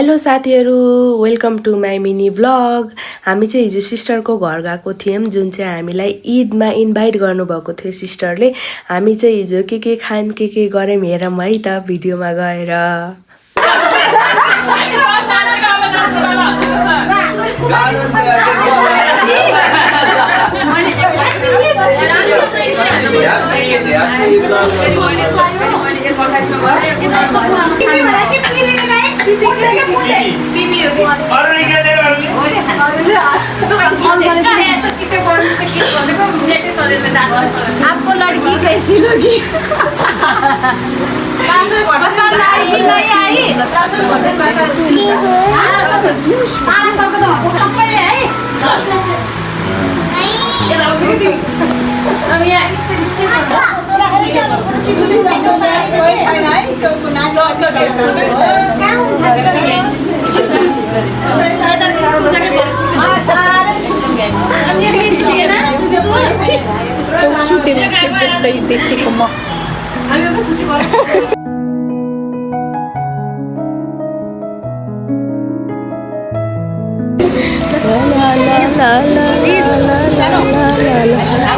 Hello साथीहरु, welcome to my mini vlog. हामी चाहिँ हिजो सिस्टरको घर गएको थियौँ, जुन चाहिँ हामीलाई ईदमा इन्भाइट गर्नुभएको थियो सिस्टरले। हामी चाहिँ हिजो के खान के गऱ्यौँ हेरौँ है त भिडियोमा गएर। आपको लड़की कैसी लगी? पसंद आई कि नहीं आई? देखेको म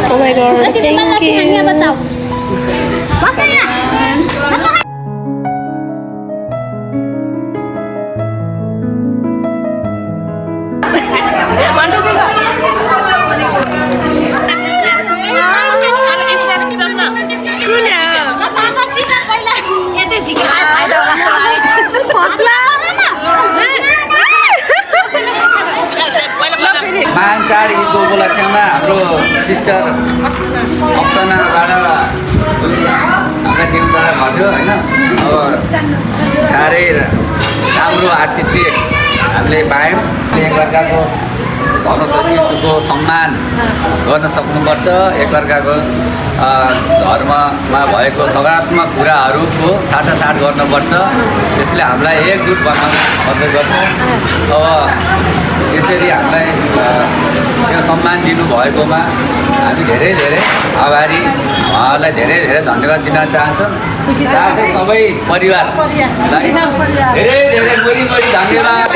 Oh my god, thank you. महाचाड ईदको उपलक्ष्यमा हाम्रो सिस्टर अप्सनाबाट हामीलाई न्युजबाट भन्यो होइन। अब साह्रै राम्रो आतिथ्य हामीले पायौँ। एकअर्काको धर्म संस्कृतिको सम्मान गर्न सक्नुपर्छ। एकअर्काको धर्ममा भएको सकारात्मक कुराहरूको साटासाट गर्नुपर्छ। त्यसले हामीलाई एकजुट बनाउन मद्दत गर्छ। अब यसरी हामीलाई यो सम्मान दिनुभएकोमा हामी धेरै आभारी, उहाँहरूलाई धेरै धन्यवाद दिन चाहन्छौँ। साथै सबै परिवारलाई धेरै मुरी धन्यवाद।